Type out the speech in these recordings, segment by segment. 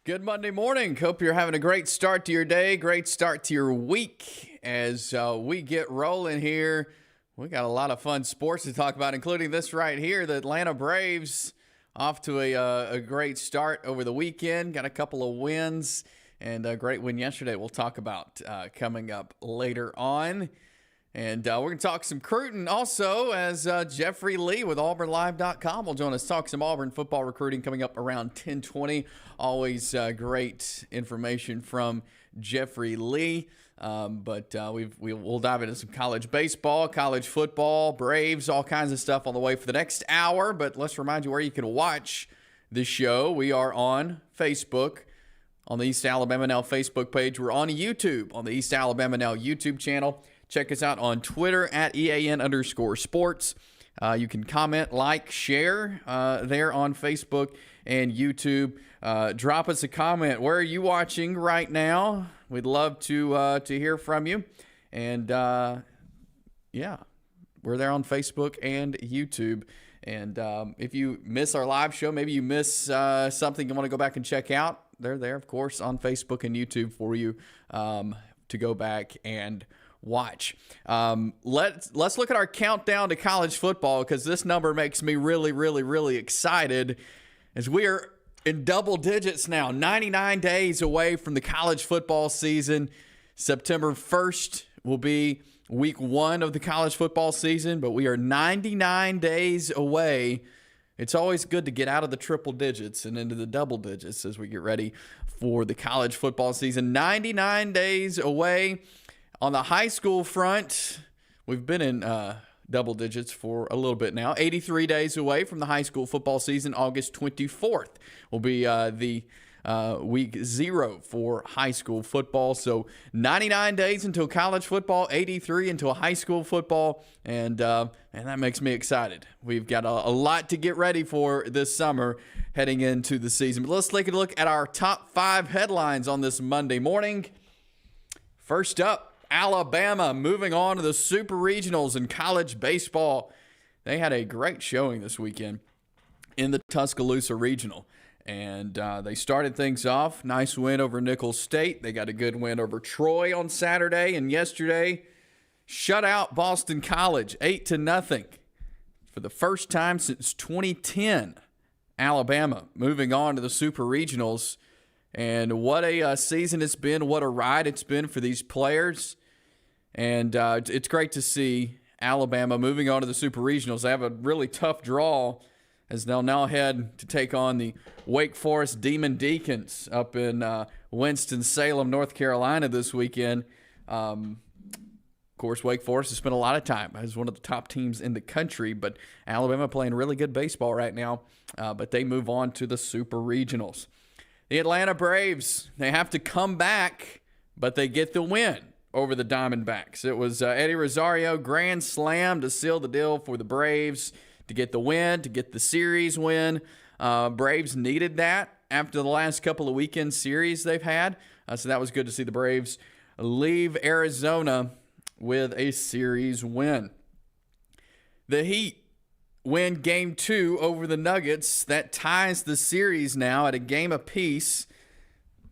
Good Monday morning. Hope you're having a great start to your day, great start to your week as we get rolling here. We got a lot of fun sports to talk about, including this right here. The Atlanta Braves off to a great start over the weekend. Got a couple of wins and a great win yesterday we'll talk about coming up later on. And we're going to talk some recruiting also as Jeffrey Lee with AuburnLive.com will join us. Talk some Auburn football recruiting coming up around 10:20. Always great information from Jeffrey Lee. But we'll dive into some college baseball, college football, Braves, all kinds of stuff on the way for the next hour. But let's remind you where you can watch the show. We are on Facebook. On the East Alabama Now Facebook page. We're on YouTube on the East Alabama Now YouTube channel. Check us out on Twitter at EAN_sports. You can comment, like, share there on Facebook and YouTube. Drop us a comment. Where are you watching right now? We'd love to hear from you. And, yeah, we're there on Facebook and YouTube. And if you miss our live show, maybe you miss something you want to go back and check out, they're there, of course, on Facebook and YouTube for you to go back and watch. Let's look at our countdown to college football because this number makes me really, really, really excited as we are in double digits now, 99 days away from the college football season. September 1st will be week 1 of the college football season, but we are 99 days away. It's always good to get out of the triple digits and into the double digits as we get ready for the college football season. 99 days away. On the high school front, we've been in double digits for a little bit now. 83 days away from the high school football season. August 24th will be the week 0 for high school football. So 99 days until college football, 83 until high school football, and that makes me excited. We've got a lot to get ready for this summer heading into the season. But let's take a look at our top 5 headlines on this Monday morning. First up, Alabama moving on to the Super Regionals in college baseball. They had a great showing this weekend in the Tuscaloosa Regional. And they started things off. Nice win over Nicholls State. They got a good win over Troy on Saturday. And yesterday, shut out Boston College 8-0. For the first time since 2010, Alabama moving on to the Super Regionals. And what a season it's been. What a ride it's been for these players. And it's great to see Alabama moving on to the Super Regionals. They have a really tough draw as they'll now head to take on the Wake Forest Demon Deacons up in Winston-Salem, North Carolina this weekend. Of course, Wake Forest has spent a lot of time as one of the top teams in the country, but Alabama playing really good baseball right now, but they move on to the Super Regionals. The Atlanta Braves, they have to come back, but they get the win over the Diamondbacks. It was Eddie Rosario grand slam to seal the deal for the Braves to get the win, to get the series win. Braves needed that after the last couple of weekend series they've had. So that was good to see the Braves leave Arizona with a series win. The Heat win Game 2 over the Nuggets. That ties the series now at a game apiece.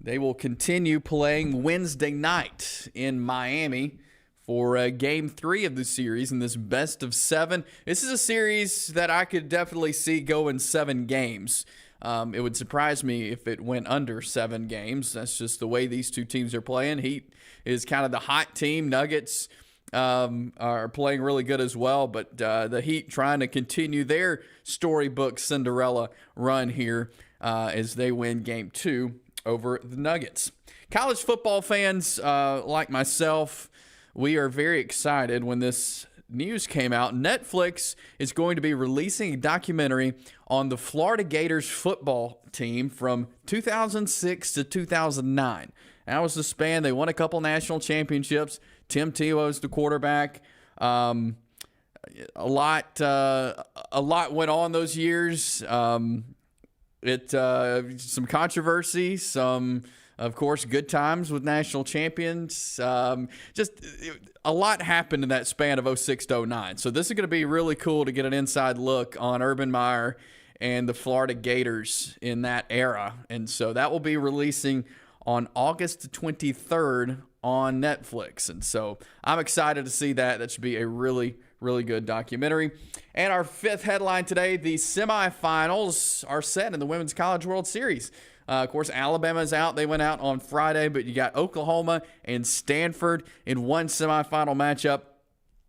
They will continue playing Wednesday night in Miami for Game 3 of the series in this best of 7. This is a series that I could definitely see going 7 games. It would surprise me if it went under 7 games. That's just the way these two teams are playing. Heat is kind of the hot team. Nuggets are playing really good as well, but the Heat trying to continue their storybook Cinderella run here as they win Game 2 over the Nuggets. College football fans like myself, we are very excited when this news came out. Netflix is going to be releasing a documentary on the Florida Gators football team from 2006 to 2009. That was the span. They won a couple national championships. Tim Tebow's the quarterback. A lot went on those years. Some controversy, some, of course, good times with national champions. Just a lot happened in that span of 06 to 09. So this is going to be really cool to get an inside look on Urban Meyer and the Florida Gators in that era. And so that will be releasing on August 23rd on Netflix. And so I'm excited to see that. That should be a really, really good documentary. And our fifth headline today, the semifinals are set in the Women's College World Series. Of course, Alabama's out. They went out on Friday, but you got Oklahoma and Stanford in one semifinal matchup.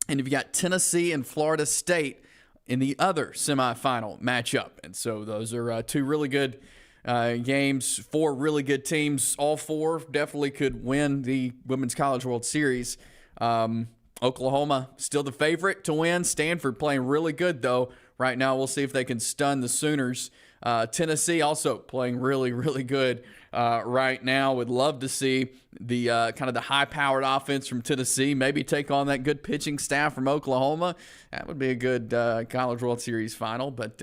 And you've got Tennessee and Florida State in the other semifinal matchup. And so those are two really good games, four really good teams. All four definitely could win the Women's College World Series. Oklahoma still the favorite to win. Stanford playing really good, though. Right now, we'll see if they can stun the Sooners. Tennessee also playing really, really good right now. Would love to see the kind of the high-powered offense from Tennessee maybe take on that good pitching staff from Oklahoma. That would be a good College World Series final. But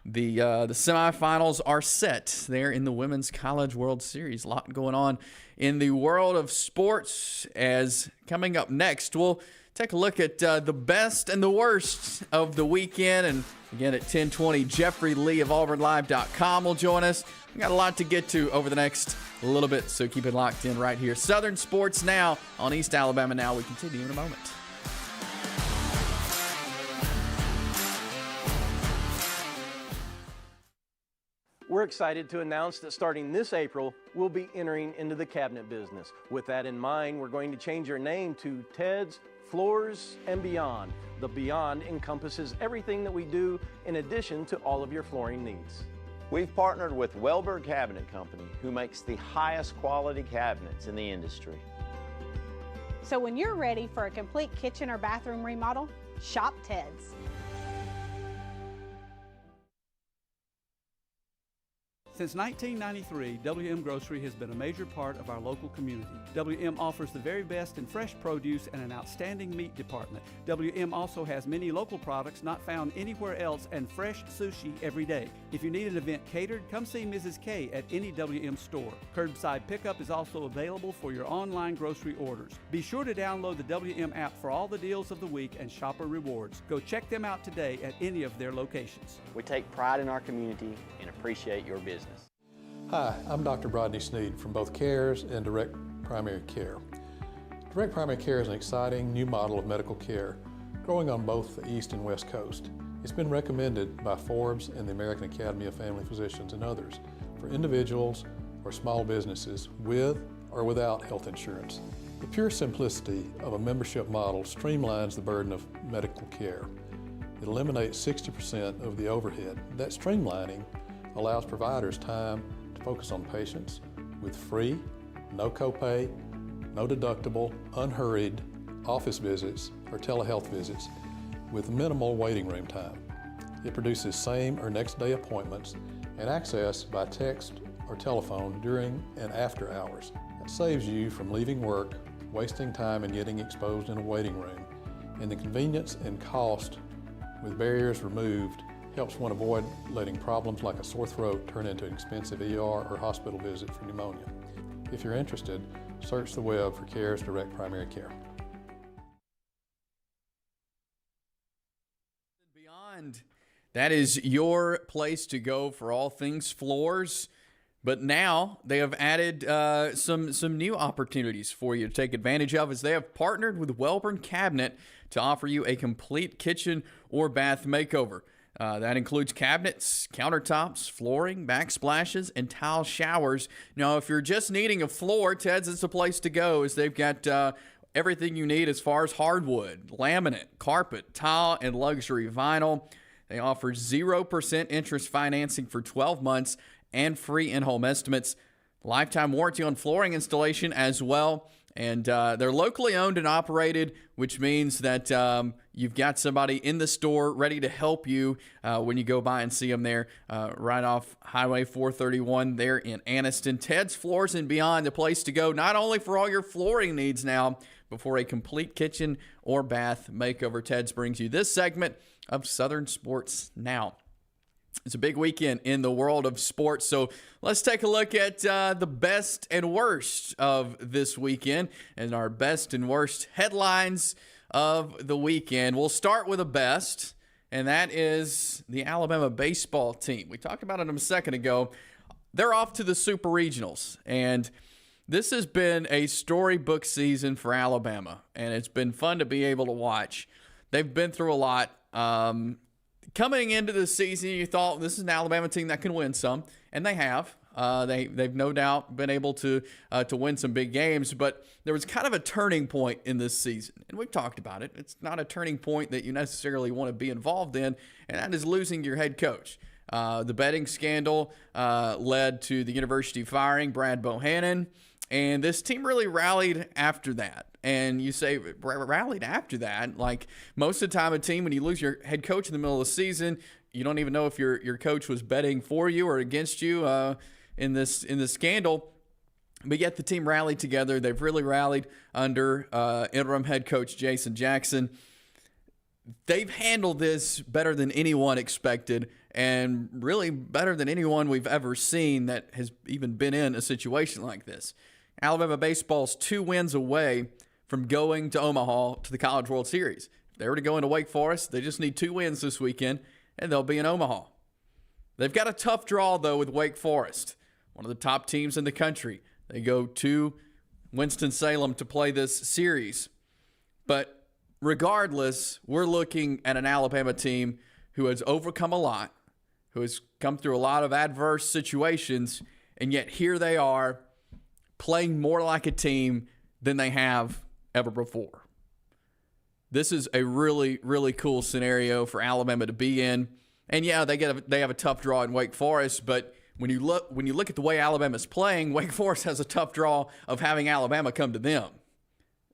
the semifinals are set there in the Women's College World Series. A lot going on in the world of sports. As coming up next, we'll take a look at the best and the worst of the weekend. And again, at 10:20, Jeffrey Lee of AuburnLive.com will join us. We got a lot to get to over the next little bit, so keep it locked in right here. Southern Sports Now on East Alabama Now. We continue in a moment. We're excited to announce that starting this April, we'll be entering into the cabinet business. With that in mind, we're going to change our name to Ted's Floors and Beyond. The Beyond encompasses everything that we do in addition to all of your flooring needs. We've partnered with Welber Cabinet Company, who makes the highest quality cabinets in the industry. So when you're ready for a complete kitchen or bathroom remodel, shop Ted's. Since 1993, WM Grocery has been a major part of our local community. WM offers the very best in fresh produce and an outstanding meat department. WM also has many local products not found anywhere else and fresh sushi every day. If you need an event catered, come see Mrs. K at any WM store. Curbside pickup is also available for your online grocery orders. Be sure to download the WM app for all the deals of the week and shopper rewards. Go check them out today at any of their locations. We take pride in our community and appreciate your business. Hi, I'm Dr. Brodney Sneed from both CARES and Direct Primary Care. Direct Primary Care is an exciting new model of medical care growing on both the East and West Coast. It's been recommended by Forbes and the American Academy of Family Physicians and others for individuals or small businesses with or without health insurance. The pure simplicity of a membership model streamlines the burden of medical care. It eliminates 60% of the overhead. That streamlining allows providers time to focus on patients with free, no copay, no deductible, unhurried office visits or telehealth visits with minimal waiting room time. It produces same or next day appointments and access by text or telephone during and after hours. It saves you from leaving work, wasting time and getting exposed in a waiting room. And the convenience and cost with barriers removed helps one avoid letting problems like a sore throat turn into an expensive ER or hospital visit for pneumonia. If you're interested, search the web for CARES Direct Primary Care. Beyond, that is your place to go for all things floors. But now they have added some new opportunities for you to take advantage of, as they have partnered with Welborn Cabinet to offer you a complete kitchen or bath makeover. That includes cabinets, countertops, flooring, backsplashes, and tile showers. Now, if you're just needing a floor, Ted's is the place to go, as they've got everything you need as far as hardwood, laminate, carpet, tile, and luxury vinyl. They offer 0% interest financing for 12 months and free in-home estimates. Lifetime warranty on flooring installation as well. And they're locally owned and operated, which means that you've got somebody in the store ready to help you when you go by and see them there right off Highway 431 there in Anniston. Ted's Floors and Beyond, the place to go, not only for all your flooring needs now, but for a complete kitchen or bath makeover. Ted's brings you this segment of Southern Sports Now. It's a big weekend in the world of sports, so let's take a look at the best and worst of this weekend and our best and worst headlines of the weekend. We'll start with the best, and that is the Alabama baseball team. We talked about it a second ago. They're off to the Super Regionals, and this has been a storybook season for Alabama, and it's been fun to be able to watch. They've been through a lot. Coming into the season, you thought this is an Alabama team that can win some, and they have. They've no doubt been able to win some big games, but there was kind of a turning point in this season, and we've talked about it. It's not a turning point that you necessarily want to be involved in, and that is losing your head coach. The betting scandal led to the university firing Brad Bohannon, and this team really rallied after that. And you say rallied after that, like most of the time a team, when you lose your head coach in the middle of the season, you don't even know if your coach was betting for you or against you in this scandal. But yet the team rallied together. They've really rallied under interim head coach Jason Jackson. They've handled this better than anyone expected, and really better than anyone we've ever seen that has even been in a situation like this. Alabama baseball's 2 wins away from going to Omaha to the College World Series. If they were to go into Wake Forest, they just need 2 wins this weekend, and they'll be in Omaha. They've got a tough draw, though, with Wake Forest, one of the top teams in the country. They go to Winston-Salem to play this series. But regardless, we're looking at an Alabama team who has overcome a lot, who has come through a lot of adverse situations, and yet here they are playing more like a team than they have ever before. This is a really, really cool scenario for Alabama to be in. And yeah, they have a tough draw in Wake Forest, but when you look at the way Alabama's playing, Wake Forest has a tough draw of having Alabama come to them.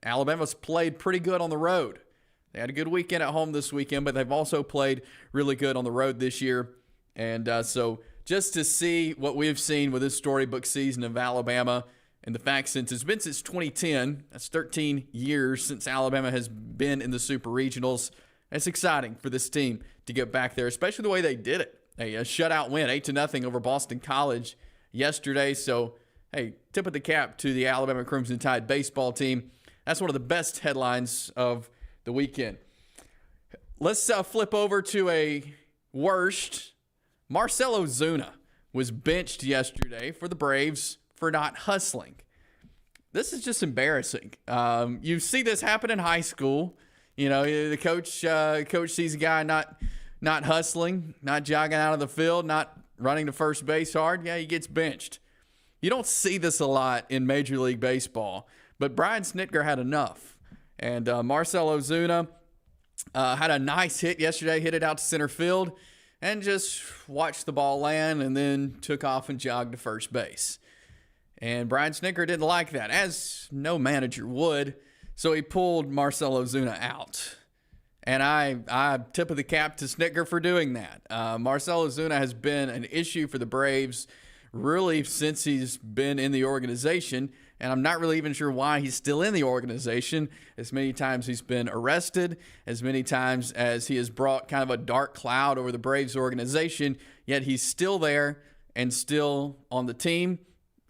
Alabama's played pretty good on the road. They had a good weekend at home this weekend, but they've also played really good on the road this year. And so just to see what we've seen with this storybook season of Alabama, and the fact since 2010, that's 13 years since Alabama has been in the Super Regionals, it's exciting for this team to get back there, especially the way they did it. A shutout win, 8-0 over Boston College yesterday. So, hey, tip of the cap to the Alabama Crimson Tide baseball team. That's one of the best headlines of the weekend. Let's flip over to a worst. Marcell Ozuna was benched yesterday for the Braves for not hustling. This is just embarrassing. You see this happen in high school. You know, the coach sees a guy not hustling, not jogging out of the field, not running to first base hard. Yeah, he gets benched. You don't see this a lot in Major League Baseball, but Brian Snitker had enough. And Marcell Ozuna had a nice hit yesterday, hit it out to center field, and just watched the ball land and then took off and jogged to first base. And Brian Snitker didn't like that, as no manager would, so he pulled Marcell Ozuna out. And I tip of the cap to Snitker for doing that. Marcell Ozuna has been an issue for the Braves really since he's been in the organization, and I'm not really even sure why he's still in the organization. As many times he's been arrested, as many times as he has brought kind of a dark cloud over the Braves organization, yet he's still there and still on the team.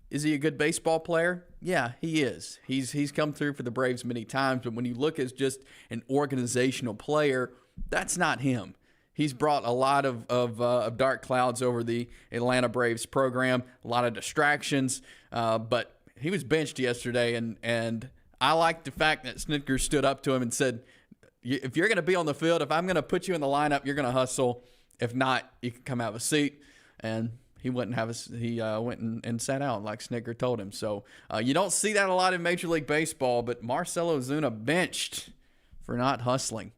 Is he a good baseball player? Yeah, he is. He's come through for the Braves many times, but when you look as just an organizational player, that's not him. He's brought a lot of dark clouds over the Atlanta Braves program, a lot of distractions, but he was benched yesterday, and I like the fact that Snitker stood up to him and said, if you're going to be on the field, if I'm going to put you in the lineup, you're going to hustle. If not, you can come have a seat. And he went and sat out like Snitker told him. So you don't see that a lot in Major League Baseball, but Marcell Ozuna benched for not hustling.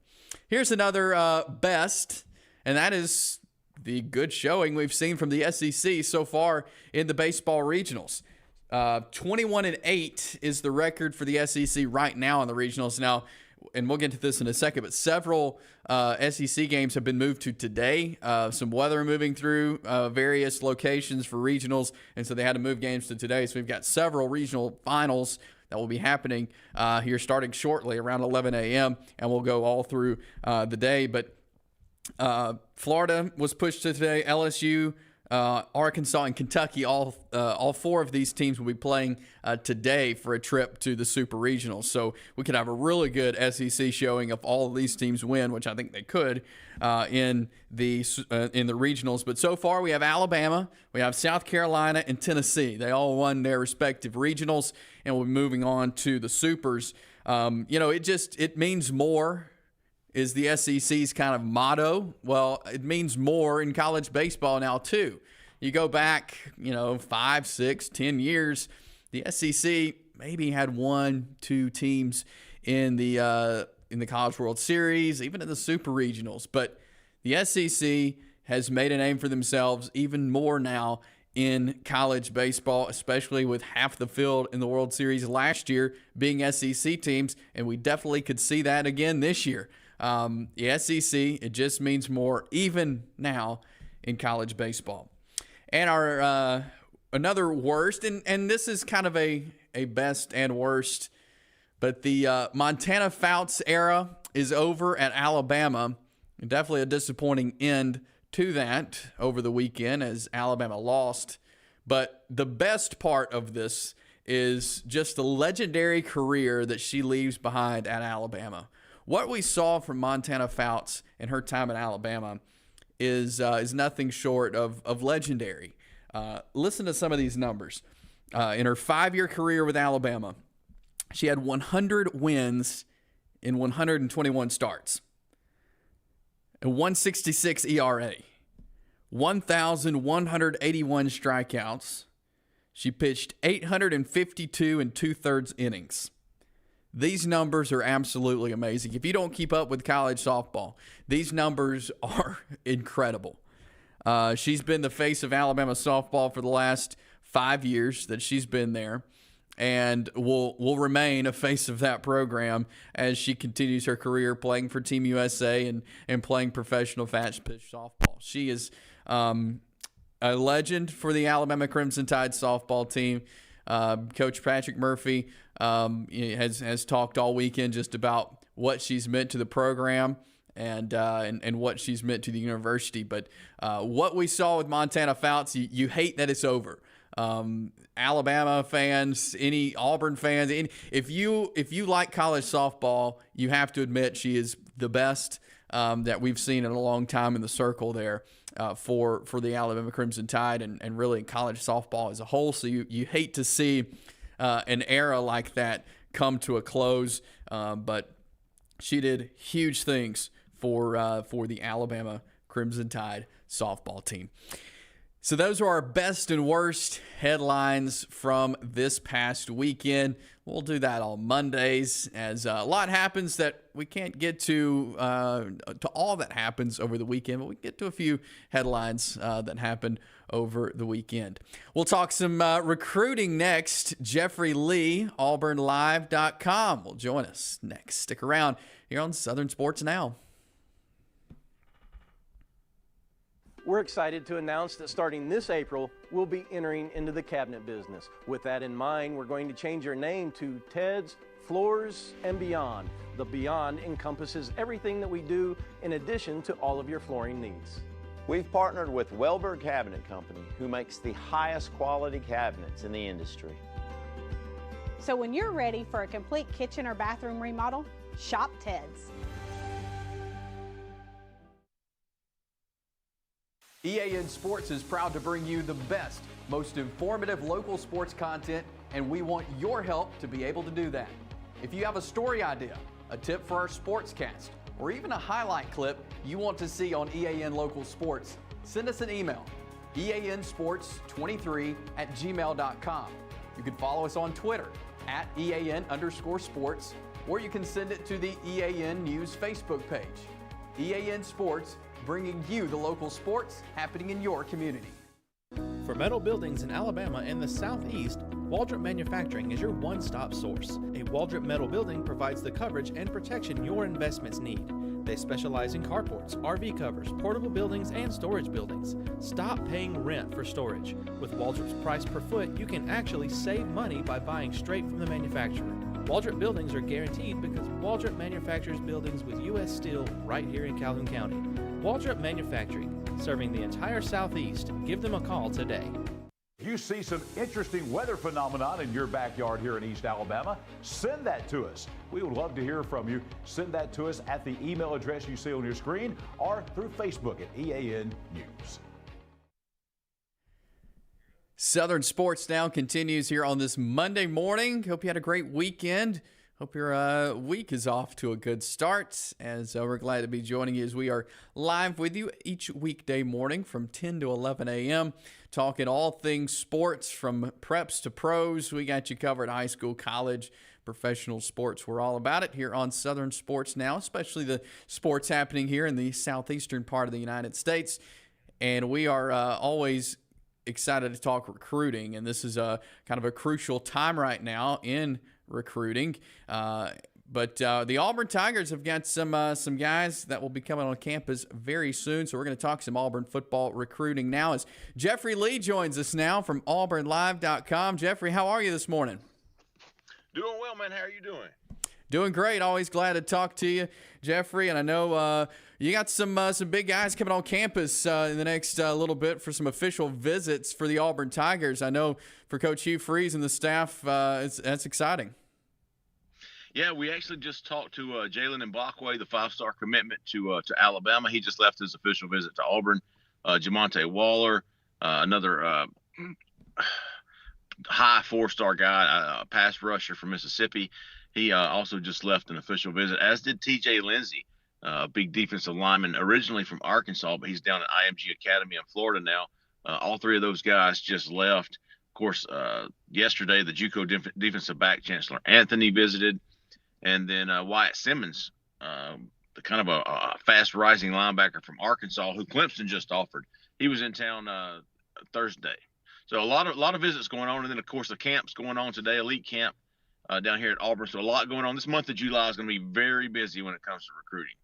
Here's another best, and that is the good showing we've seen from the SEC so far in the baseball regionals. 21-8 is the record for the SEC right now in the regionals. Now, and we'll get to this in a second, but several SEC games have been moved to today. Some weather moving through various locations for regionals, and so they had to move games to today. So we've got several regional finals that will be happening here starting shortly around 11 a.m., and we'll go all through the day. But Florida was pushed to today. LSU Arkansas and Kentucky, all four of these teams will be playing today for a trip to the Super Regionals. So we could have a really good SEC showing if all of these teams win, which I think they could in the regionals. But so far we have Alabama, we have South Carolina, and Tennessee. They all won their respective regionals, and we're moving on to the Supers. It means more. Is the SEC's kind of motto. Well, it means more in college baseball now, too. You go back, 5, 6, 10 years, the SEC maybe had 1-2 teams in the College World Series, even in the Super Regionals. But the SEC has made a name for themselves even more now in college baseball, especially with half the field in the World Series last year being SEC teams, and we definitely could see that again this year. The SEC, it just means more even now in college baseball. And our another worst, and this is kind of a best and worst, but the Montana Fouts era is over at Alabama. Definitely a disappointing end to that over the weekend as Alabama lost. But the best part of this is just the legendary career that she leaves behind at Alabama. What we saw from Montana Fouts in her time at Alabama is nothing short of legendary. Listen to some of these numbers. In her 5-year career with Alabama, she had 100 wins in 121 starts, a 1.66 ERA, 1,181 strikeouts. She pitched 852 and 2/3 innings. These numbers are absolutely amazing. If you don't keep up with college softball, these numbers are incredible. She's been the face of Alabama softball for the last 5 years that she's been there, and will remain a face of that program as she continues her career playing for Team USA and playing professional fast pitch softball. She is a legend for the Alabama Crimson Tide softball team. Coach Patrick Murphy has talked all weekend just about what she's meant to the program and what she's meant to the university. But what we saw with Montana Fouts, you hate that it's over. Alabama fans, any Auburn fans, if you like college softball, you have to admit she is the best that we've seen in a long time in the circle there for the Alabama Crimson Tide and really college softball as a whole. So you hate to see an era like that come to a close, but she did huge things for the Alabama Crimson Tide softball team. So those are our best and worst headlines from this past weekend. We'll do that on Mondays as a lot happens that we can't get to all that happens over the weekend, but we get to a few headlines that happened over the weekend. We'll talk some recruiting next. Jeffrey Lee, AuburnLive.com will join us next. Stick around here on Southern Sports Now. We're excited to announce that starting this April, we'll be entering into the cabinet business. With that in mind, we're going to change our name to Ted's Floors and Beyond. The Beyond encompasses everything that we do in addition to all of your flooring needs. We've partnered with Welberg Cabinet Company, who makes the highest quality cabinets in the industry. So when you're ready for a complete kitchen or bathroom remodel, shop Ted's. EAN Sports is proud to bring you the best, most informative local sports content, and we want your help to be able to do that. If you have a story idea, a tip for our sportscast, or even a highlight clip you want to see on EAN Local Sports, send us an email, eansports23@gmail.com. You can follow us on Twitter @EAN_sports, or you can send it to the EAN News Facebook page. EAN Sports, bringing you the local sports happening in your community. For metal buildings in Alabama and the Southeast, Waldrop Manufacturing is your one-stop source. A Waldrop metal building provides the coverage and protection your investments need. They specialize in carports, RV covers, portable buildings, and storage buildings. Stop paying rent for storage. With Waldrop's price per foot, you can actually save money by buying straight from the manufacturer. Waldrop buildings are guaranteed because Waldrop manufactures buildings with U.S. Steel right here in Calhoun County. Waldrop Manufacturing, serving the entire Southeast. Give them a call today. If you see some interesting weather phenomenon in your backyard here in East Alabama, send that to us. We would love to hear from you. Send that to us at the email address you see on your screen or through Facebook at EAN News. Southern Sports Now continues here on this Monday morning. Hope you had a great weekend. Hope your week is off to a good start, as we're glad to be joining you as we are live with you each weekday morning from 10 to 11 a.m., talking all things sports from preps to pros. We got you covered, high school, college, professional sports. We're all about it here on Southern Sports Now, especially the sports happening here in the southeastern part of the United States. And we are always excited to talk recruiting, and this is a kind of a crucial time right now in recruiting. But the Auburn Tigers have got some guys that will be coming on campus very soon. So we're going to talk some Auburn football recruiting now as Jeffrey Lee joins us now from AuburnLive.com. Jeffrey, how are you this morning? Doing well, man. How are you doing? Doing great. Always glad to talk to you, Jeffrey. And I know you got some big guys coming on campus in the next little bit for some official visits for the Auburn Tigers. I know for Coach Hugh Freeze and the staff, that's exciting. Yeah, we actually just talked to Jalen Mbakwe, the five-star commitment to Alabama. He just left his official visit to Auburn. Jamonte Waller, another high four-star guy, a pass rusher from Mississippi. He also just left an official visit, as did T.J. Lindsey, a big defensive lineman, originally from Arkansas, but he's down at IMG Academy in Florida now. All three of those guys just left. Of course, yesterday, the JUCO defensive back Chancellor Anthony visited, and then Wyatt Simmons, the kind of a fast-rising linebacker from Arkansas, who Clemson just offered. He was in town Thursday. So a lot of visits going on, and then, of course, the camp's going on today, elite camp. Down here at Auburn. So a lot going on. This month of July is going to be very busy when it comes to recruiting.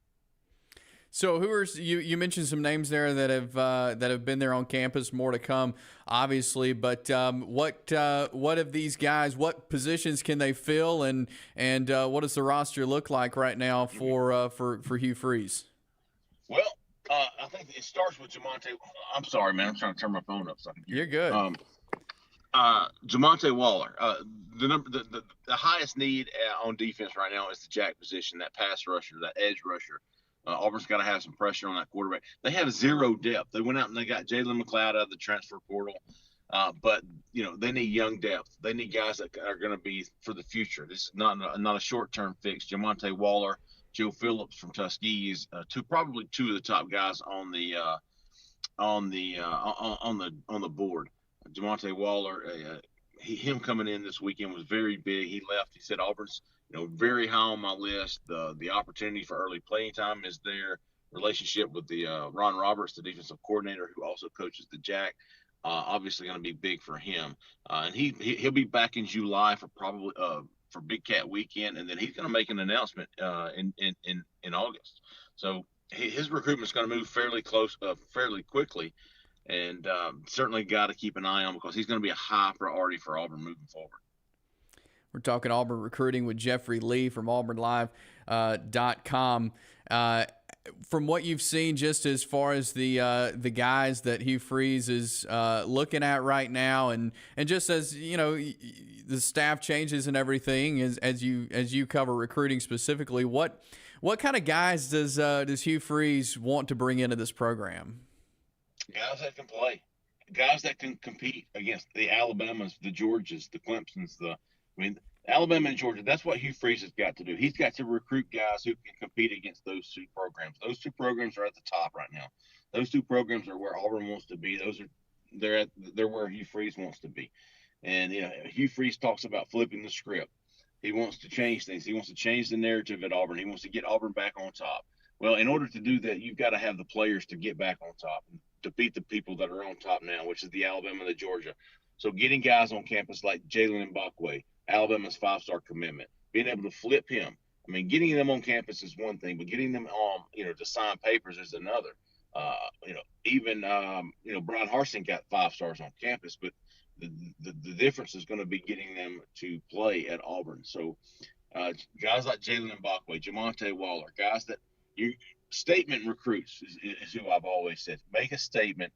So who are you mentioned some names there that have been there on campus, more to come, obviously, but what of these guys, what positions can they fill, and what does the roster look like right now for Hugh Freeze? Well, I think it starts with Jamonte. I'm sorry, man. I'm trying to turn my phone up so I can hear. You're good. Jamonte Waller, the highest need on defense right now is the jack position, that pass rusher, that edge rusher. Auburn's got to have some pressure on that quarterback. They have zero depth. They went out and they got Jalen McLeod out of the transfer portal, but they need young depth. They need guys that are going to be for the future. This is not a short-term fix. Jamonte Waller, Joe Phillips from Tuskegee is probably two of the top guys on the board. Jamonte Waller, him coming in this weekend was very big. He left. He said Auburn's, very high on my list. The opportunity for early playing time is there. Relationship with the Ron Roberts, the defensive coordinator, who also coaches the Jack, obviously going to be big for him. And he'll be back in July for probably for Big Cat Weekend, and then he's going to make an announcement in August. So his recruitment's going to move fairly quickly. And certainly got to keep an eye on, because he's going to be a high priority for Auburn moving forward. We're talking Auburn recruiting with Jeffrey Lee from AuburnLive.com. From what you've seen, just as far as the guys that Hugh Freeze is looking at right now, and just as the staff changes and everything, as you cover recruiting specifically, what kind of guys does Hugh Freeze want to bring into this program? Guys that can play, guys that can compete against the Alabamas, the Georgias, the Clemsons, Alabama and Georgia. That's what Hugh Freeze has got to do. He's got to recruit guys who can compete against those two programs. Those two programs are at the top right now. Those two programs are where Auburn wants to be. They're where Hugh Freeze wants to be. And Hugh Freeze talks about flipping the script. He wants to change things. He wants to change the narrative at Auburn. He wants to get Auburn back on top. Well, in order to do that, you've got to have the players to get back on top, to beat the people that are on top now, which is the Alabama and the Georgia. So getting guys on campus like Jalen Mbakwe, Alabama's five-star commitment, being able to flip him. Getting them on campus is one thing, but getting them on, to sign papers is another. Even Brian Harsin got 5 stars on campus, but the difference is going to be getting them to play at Auburn. So guys like Jalen Mbakwe, Jamonte Waller, guys that statement recruits is who I've always said. Make a statement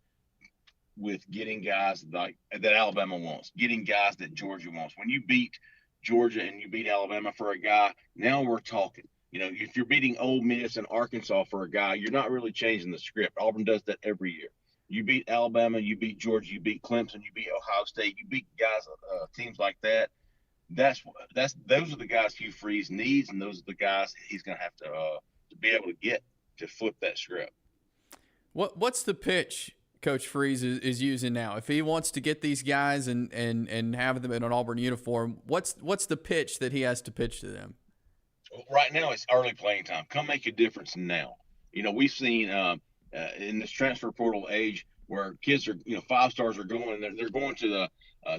with getting guys like that Alabama wants, getting guys that Georgia wants. When you beat Georgia and you beat Alabama for a guy, now we're talking. You know, if you're beating Ole Miss and Arkansas for a guy, you're not really changing the script. Auburn does that every year. You beat Alabama, you beat Georgia, you beat Clemson, you beat Ohio State, you beat guys, teams like that. Those are the guys Hugh Freeze needs, and those are the guys he's going to have to be able to get to flip that script. What's the pitch Coach Freeze is using now? If he wants to get these guys and have them in an Auburn uniform, what's the pitch that he has to pitch to them? Right now, it's early playing time. Come make a difference now. You know, we've seen in this transfer portal age where kids are, 5-stars are going and they're going to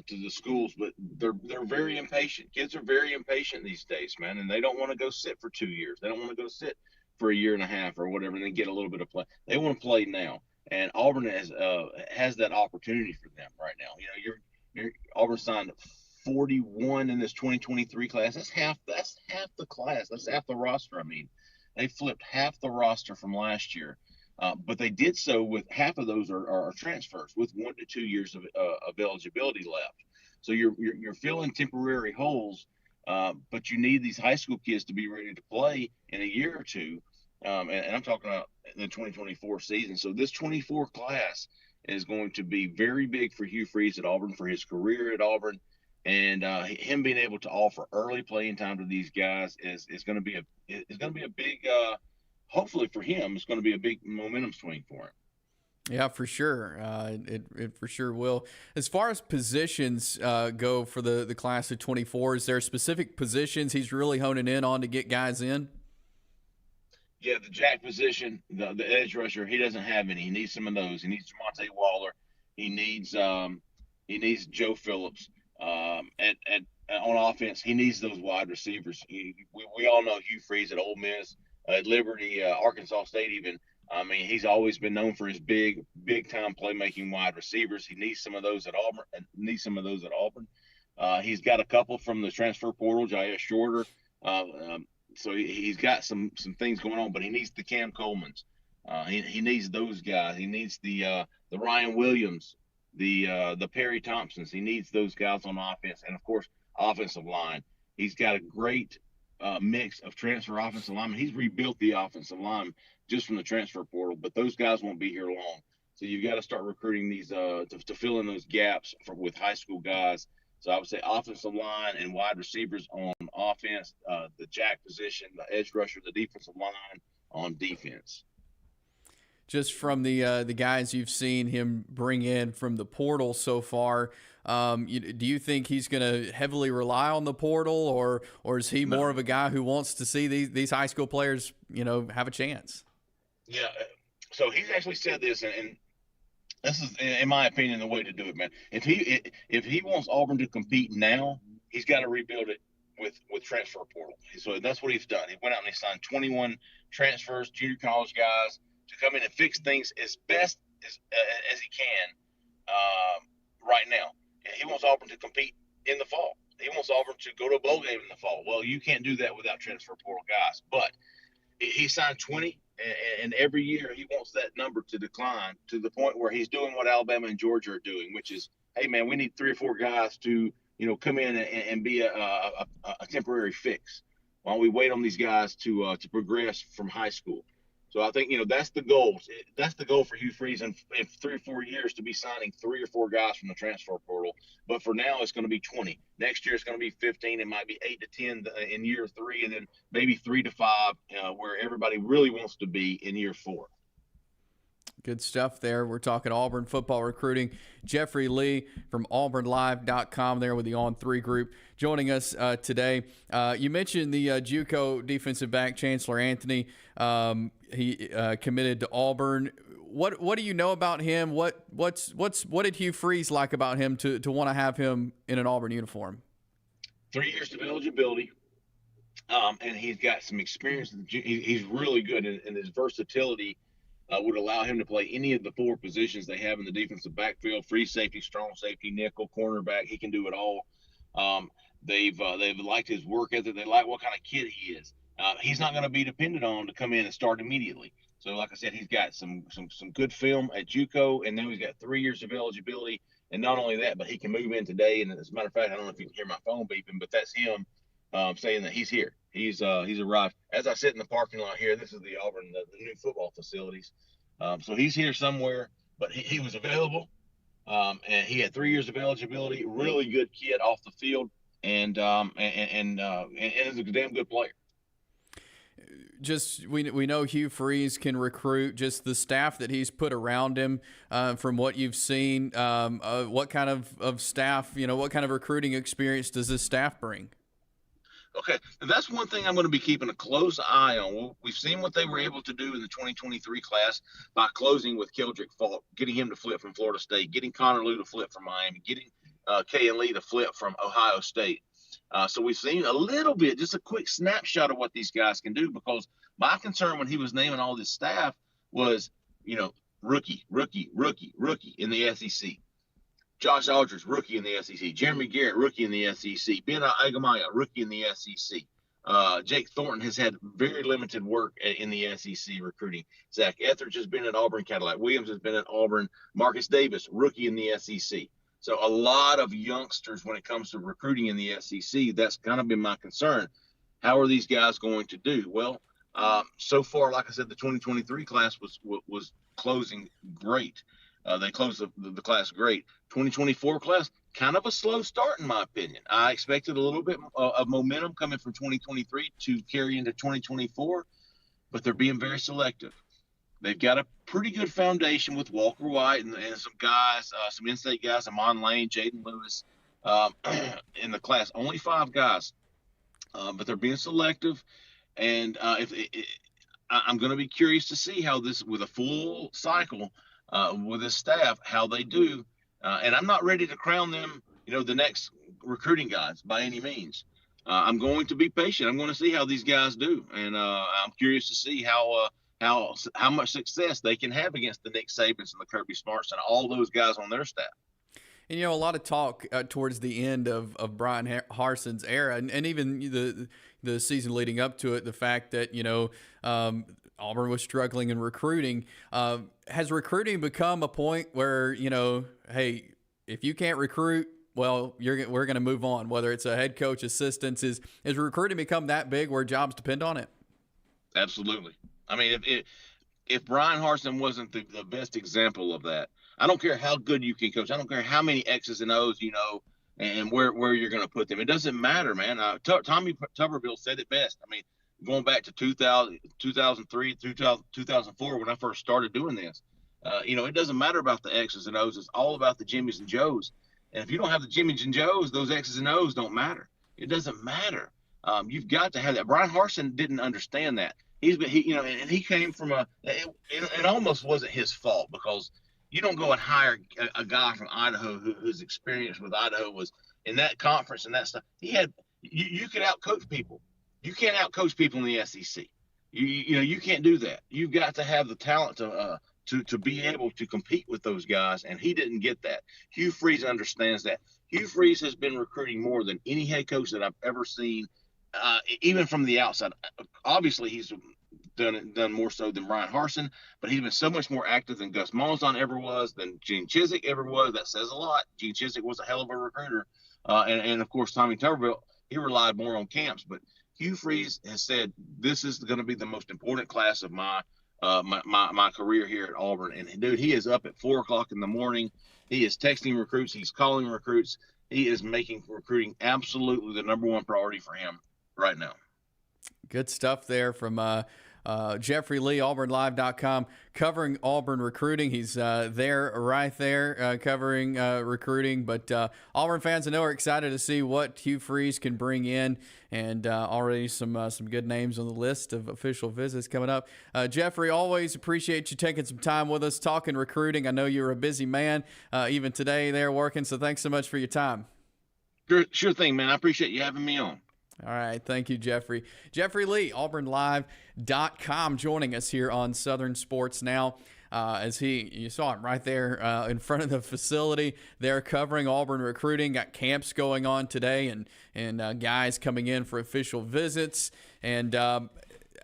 the schools, but they're very impatient. Kids are very impatient these days, man, and they don't want to go sit for 2 years. They don't want to go sit for a year and a half or whatever and then get a little bit of play. They want to play now, and Auburn has that opportunity for them right now. You know, Auburn signed 41 in this 2023 class. That's half the class. That's half the roster. I mean, they flipped half the roster from last year. But they did so with half of those are transfers with 1 to 2 years of eligibility left. So you're filling temporary holes, but you need these high school kids to be ready to play in a year or two. And I'm talking about the 2024 season. So this 24 class is going to be very big for Hugh Freeze at Auburn, for his career at Auburn. And him being able to offer early playing time to these guys is going to be a big hopefully for him, it's going to be a big momentum swing for him. Yeah, for sure. It for sure will. As far as positions go for the class of 24, is there specific positions he's really honing in on to get guys in? Yeah, the jack position, the edge rusher, he doesn't have any. He needs some of those. He needs Jamonte Waller. He needs Joe Phillips. On offense, he needs those wide receivers. We all know Hugh Freeze at Ole Miss, at Liberty, Arkansas State even. I mean, he's always been known for his big time playmaking wide receivers. He needs some of those at Auburn. He's got a couple from the transfer portal, Jair Shorter. So he's got some things going on, but he needs the Cam Colemans. He needs those guys. He needs the Ryan Williams, the Perry Thompsons. He needs those guys on offense, and of course, offensive line. He's got a great mix of transfer offensive linemen. He's rebuilt the offensive line just from the transfer portal, but those guys won't be here long. So you've got to start recruiting these to fill in those gaps with high school guys. So I would say offensive line and wide receivers on offense, the jack position, the edge rusher, the defensive line on defense. Just from the guys you've seen him bring in from the portal so far, do you think he's going to heavily rely on the portal, or is he more of a guy who wants to see these high school players, have a chance? Yeah. So he's actually said this, and this is, in my opinion, the way to do it, man. If he wants Auburn to compete now, he's got to rebuild it with transfer portal. So that's what he's done. He went out and he signed 21 transfers, junior college guys, to come in and fix things as best as he can right now. He wants Auburn to compete in the fall. He wants Auburn to go to a bowl game in the fall. Well, you can't do that without transfer portal guys. But he signed 20, and every year he wants that number to decline to the point where he's doing what Alabama and Georgia are doing, which is, hey, man, we need 3 or 4 guys to come in and be a temporary fix while we wait on these guys to progress from high school. So I think, that's the goal. That's the goal for Hugh Freeze in 3 or 4 years, to be signing 3 or 4 guys from the transfer portal. But for now, it's going to be 20. Next year, it's going to be 15. It might be 8 to 10 in year 3, and then maybe 3 to 5, where everybody really wants to be in year 4. Good stuff there. We're talking Auburn Football Recruiting. Jeffrey Lee from AuburnLive.com there with the On3 group joining us today. You mentioned the JUCO defensive back, Chancellor Anthony. He committed to Auburn. What do you know about him? What did Hugh Freeze like about him to want to have him in an Auburn uniform? 3 years of eligibility, and he's got some experience. He's really good, and his versatility would allow him to play any of the 4 positions they have in the defensive backfield: free safety, strong safety, nickel, cornerback. He can do it all. They've liked his work ethic. They like what kind of kid he is. He's not going to be dependent on to come in and start immediately. So, like I said, he's got some good film at JUCO, and now he's got 3 years of eligibility. And not only that, but he can move in today. And as a matter of fact, I don't know if you can hear my phone beeping, but that's him saying that he's here. He's arrived. As I sit in the parking lot here, this is the Auburn, the new football facilities. So he's here somewhere, but he was available, and he had 3 years of eligibility. Really good kid off the field, and is a damn good player. Just we know Hugh Freeze can recruit. Just the staff that he's put around him, from what you've seen, what kind of staff, what kind of recruiting experience does this staff bring? Okay, that's one thing I'm going to be keeping a close eye on. We've seen what they were able to do in the 2023 class by closing with Keldrick Falk, getting him to flip from Florida State, getting Connor Lew to flip from Miami, getting K.N. Lee to flip from Ohio State. So we've seen a little bit, just a quick snapshot of what these guys can do, because my concern when he was naming all this staff was, rookie in the SEC. Josh Aldridge, rookie in the SEC. Jeremy Garrett, rookie in the SEC. Ben Agamaya, rookie in the SEC. Jake Thornton has had very limited work in the SEC recruiting. Zach Etheridge has been at Auburn. Cadillac Williams has been at Auburn. Marcus Davis, rookie in the SEC. So a lot of youngsters when it comes to recruiting in the SEC. That's kind of been my concern. How are these guys going to do? Well, so far, like I said, the 2023 class was closing great. They closed the class great. 2024 class, kind of a slow start in my opinion. I expected a little bit of momentum coming from 2023 to carry into 2024, but they're being very selective. They've got a pretty good foundation with Walker White and some guys, some in-state guys, Amon Lane, Jaden Lewis, in the class. Only 5 guys, but they're being selective. And I'm going to be curious to see how this, with a full cycle, with his staff, how they do. And I'm not ready to crown them, the next recruiting guys by any means. I'm going to be patient. I'm going to see how these guys do. And I'm curious to see how much success they can have against the Nick Sabans and the Kirby Smarts and all those guys on their staff. And, a lot of talk towards the end of Brian Harson's era, and even the season leading up to it, the fact that, Auburn was struggling in recruiting. Has recruiting become a point where, hey, if you can't recruit, well, we're going to move on, whether it's a head coach, assistants? Is recruiting become that big where jobs depend on it? Absolutely. I mean, if Brian Harsin wasn't the best example of that, I don't care how good you can coach. I don't care how many X's and O's and where you're going to put them. It doesn't matter, man. Tommy Tuberville said it best. I mean, going back to 2003, 2004, when I first started doing this, it doesn't matter about the X's and O's. It's all about the Jimmys and Joes. And if you don't have the Jimmys and Joes, those X's and O's don't matter. It doesn't matter. You've got to have that. Brian Harsin didn't understand that. And he came from it almost wasn't his fault, because you don't go and hire a guy from Idaho whose experience with Idaho was in that conference and that stuff. You could outcoach people. You can't outcoach people in the SEC. You can't do that. You've got to have the talent to be able to compete with those guys, and he didn't get that. Hugh Freeze understands that. Hugh Freeze has been recruiting more than any head coach that I've ever seen, even from the outside. Obviously, he's done more so than Brian Harsin, but he's been so much more active than Gus Malzahn ever was, than Gene Chizik ever was. That says a lot. Gene Chizik was a hell of a recruiter, and of course Tommy Tuberville, he relied more on camps. But Hugh Freeze has said this is going to be the most important class of my career here at Auburn. And dude, he is up at 4:00 in the morning. He is texting recruits. He's calling recruits. He is making recruiting absolutely the number one priority for him right now. Good stuff there from Jeffrey Lee, AuburnLive.com, covering Auburn recruiting. He's right there covering recruiting. But Auburn fans, I know, are excited to see what Hugh Freeze can bring in, and already some good names on the list of official visits coming up. Jeffrey, always appreciate you taking some time with us, talking recruiting. I know you're a busy man, even today there working, so thanks so much for your time. Sure thing, man. I appreciate you having me on. All right. Thank you, Jeffrey. Jeffrey Lee, AuburnLive.com, joining us here on Southern Sports Now. You saw him right there in front of the facility. They're covering Auburn recruiting. Got camps going on today, and guys coming in for official visits. And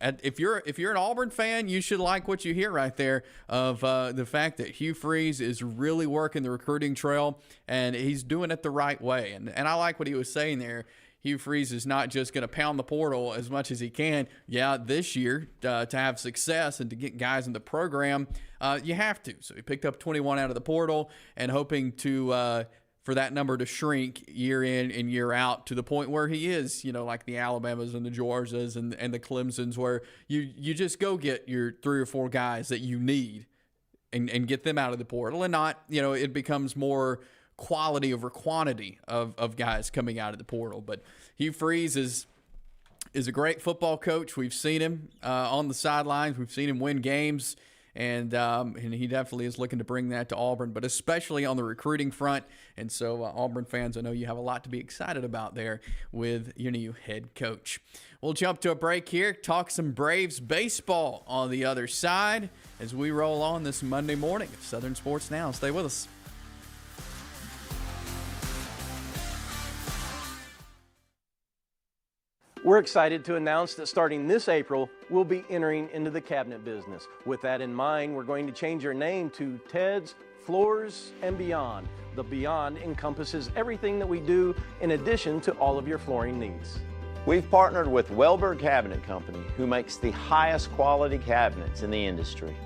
if you're an Auburn fan, you should like what you hear right there of the fact that Hugh Freeze is really working the recruiting trail, and he's doing it the right way. And I like what he was saying there. Hugh Freeze is not just going to pound the portal as much as he can. Yeah, this year to have success and to get guys in the program, you have to. So he picked up 21 out of the portal and hoping to for that number to shrink year in and year out to the point where he is, like the Alabamas and the Georgias and the Clemsons, where you just go get your 3 or 4 guys that you need and get them out of the portal, and not, it becomes more quality over quantity of guys coming out of the portal. But Hugh Freeze is a great football coach. We've seen him on the sidelines. We've seen him win games. And he definitely is looking to bring that to Auburn, but especially on the recruiting front. And so, Auburn fans, I know you have a lot to be excited about there with your new head coach. We'll jump to a break here, talk some Braves baseball on the other side as we roll on this Monday morning of Southern Sports Now. Stay with us. We're excited to announce that starting this April, we'll be entering into the cabinet business. With that in mind, we're going to change our name to Ted's Floors and Beyond. The Beyond encompasses everything that we do in addition to all of your flooring needs. We've partnered with Welberg Cabinet Company, who makes the highest quality cabinets in the industry.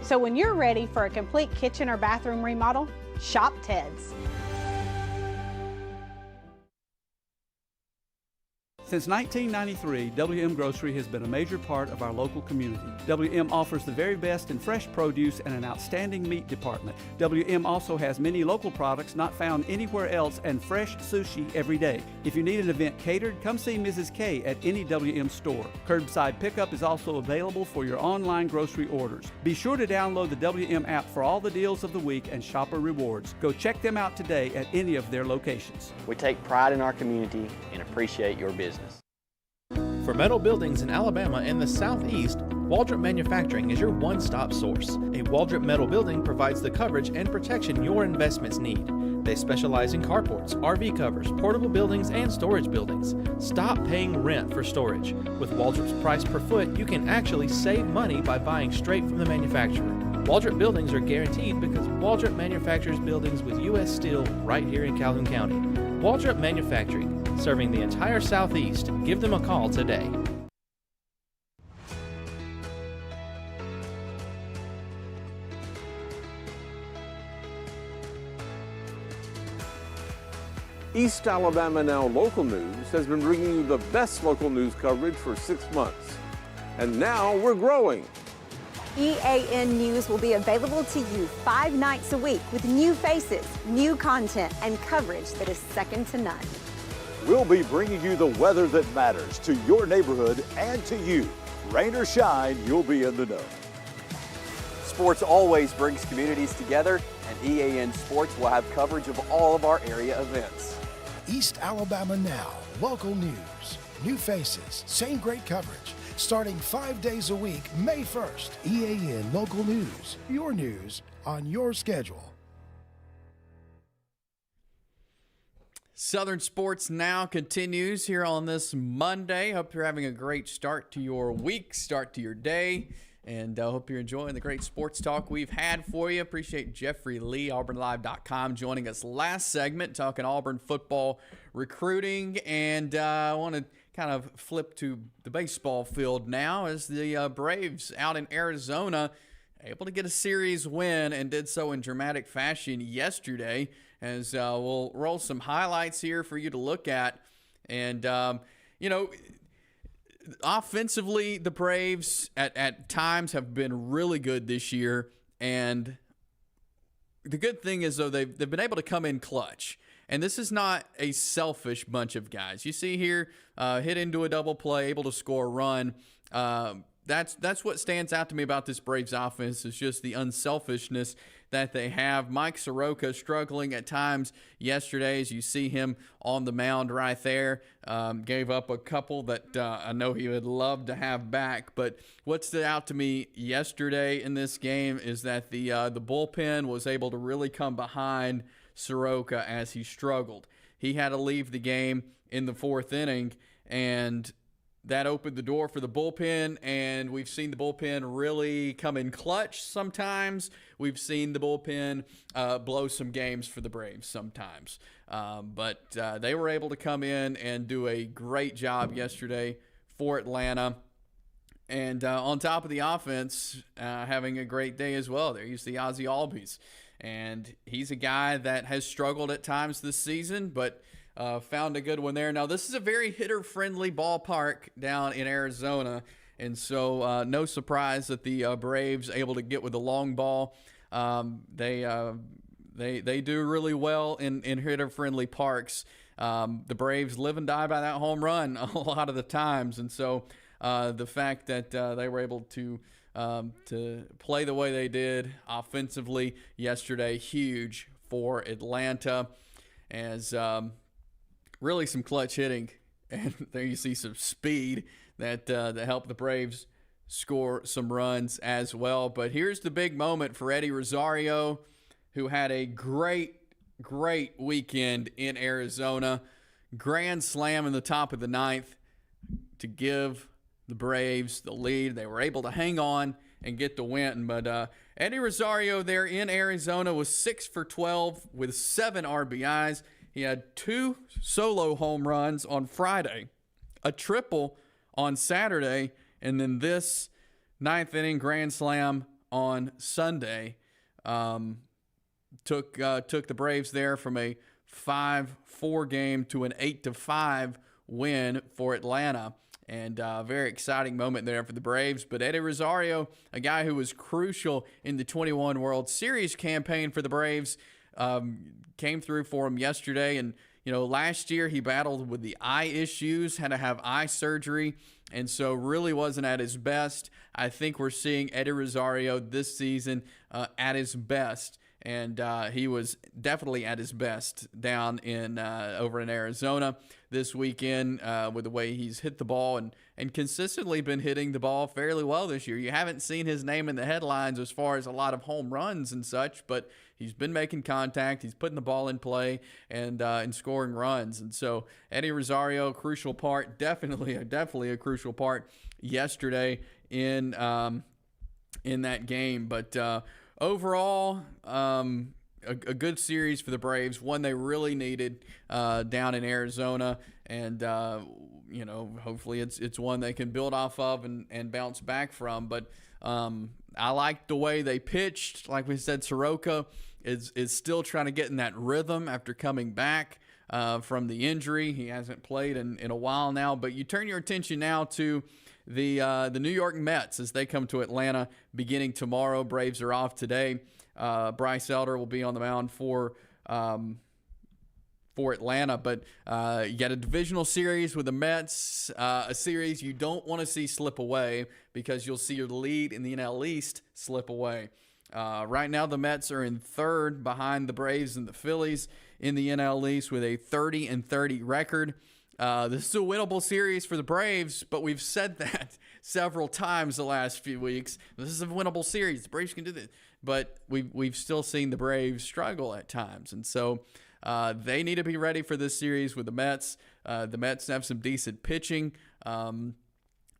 So when you're ready for a complete kitchen or bathroom remodel, shop Ted's. Since 1993, WM Grocery has been a major part of our local community. WM offers the very best in fresh produce and an outstanding meat department. WM also has many local products not found anywhere else and fresh sushi every day. If you need an event catered, come see Mrs. K at any WM store. Curbside pickup is also available for your online grocery orders. Be sure to download the WM app for all the deals of the week and shopper rewards. Go check them out today at any of their locations. We take pride in our community and appreciate your business. For metal buildings in Alabama and the Southeast, Waldrop Manufacturing is your one-stop source. A Waldrop metal building provides the coverage and protection your investments need. They specialize in carports, RV covers, portable buildings, and storage buildings. Stop paying rent for storage. With Waldrop's price per foot, you can actually save money by buying straight from the manufacturer. Waldrop buildings are guaranteed because Waldrop manufactures buildings with U.S. steel right here in Calhoun County. Waldrop Manufacturing, serving the entire Southeast. Give them a call today. East Alabama Now Local News has been bringing you the best local news coverage for 6 months. And now we're growing. EAN News will be available to you 5 nights a week with new faces, new content, and coverage that is second to none. We'll be bringing you the weather that matters to your neighborhood and to you. Rain or shine, you'll be in the know. Sports always brings communities together, and EAN Sports will have coverage of all of our area events. East Alabama Now, local news, new faces, same great coverage. Starting 5 days a week, May 1st. EAN Local News, your news on your schedule. Southern Sports Now continues here on this Monday. Hope you're having a great start to your week, start to your day, and I hope you're enjoying the great sports talk we've had for you. Appreciate Jeffrey Lee, AuburnLive.com, joining us last segment, talking Auburn football recruiting, and I want to kind of flip to the baseball field now as the Braves out in Arizona able to get a series win and did so in dramatic fashion yesterday. As we'll roll some highlights here for you to look at. And, offensively, the Braves at times have been really good this year. And the good thing is, though, they've been able to come in clutch. And this is not a selfish bunch of guys. You see here, hit into a double play, able to score a run. That's what stands out to me about this Braves offense is just the unselfishness that they have. Mike Soroka struggling at times yesterday, as you see him on the mound right there. Gave up a couple that I know he would love to have back. But what stood out to me yesterday in this game is that the bullpen was able to really come behind Soroka as he struggled. He had to leave the game in the fourth inning, and that opened the door for the bullpen, and we've seen the bullpen really come in clutch sometimes. We've seen the bullpen blow some games for the Braves sometimes. But they were able to come in and do a great job yesterday for Atlanta. And on top of the offense, having a great day as well. There you see Ozzie Albies. And he's a guy that has struggled at times this season, but found a good one there. Now, this is a very hitter-friendly ballpark down in Arizona, and so no surprise that the Braves able to get with the long ball. They do really well in hitter-friendly parks. The Braves live and die by that home run a lot of the times, and so the fact that they were able to play the way they did offensively yesterday, huge for Atlanta, as really some clutch hitting, and there you see some speed that helped the Braves score some runs as well. But here's the big moment for Eddie Rosario, who had a great weekend in Arizona. Grand slam in the top of the ninth to give the Braves the lead. They were able to hang on and get the win. But Eddie Rosario there in Arizona was 6 for 12 with 7 RBIs. He had 2 solo home runs on Friday, a triple on Saturday, and then this 9th inning grand slam on Sunday. Took the Braves there from a 5-4 game to an 8-5 win for Atlanta. And very exciting moment there for the Braves. But Eddie Rosario, a guy who was crucial in the 21 World Series campaign for the Braves, came through for him yesterday. And, last year he battled with the eye issues, had to have eye surgery, and so really wasn't at his best. I think we're seeing Eddie Rosario this season at his best. And he was definitely at his best down in over in Arizona this weekend with the way he's hit the ball and consistently been hitting the ball fairly well this year. You haven't seen his name in the headlines as far as a lot of home runs and such, but he's been making contact. He's putting the ball in play and scoring runs. And so Eddie Rosario, crucial part, definitely a crucial part yesterday in that game. But overall, a good series for the Braves, one they really needed down in Arizona, and hopefully it's one they can build off of and bounce back from. But I like the way they pitched. Like we said, Soroka is still trying to get in that rhythm after coming back from the injury. He hasn't played in a while now, but you turn your attention now to the New York Mets as they come to Atlanta beginning tomorrow. Braves are off today. Bryce Elder will be on the mound for Atlanta, but you got a divisional series with the Mets, a series you don't want to see slip away because you'll see your lead in the NL East slip away. Right now, the Mets are in third behind the Braves and the Phillies in the NL East with a 30-30 record. This is a winnable series for the Braves, but we've said that several times the last few weeks. This is a winnable series. The Braves can do this. But we've still seen the Braves struggle at times. And so they need to be ready for this series with the Mets. The Mets have some decent pitching.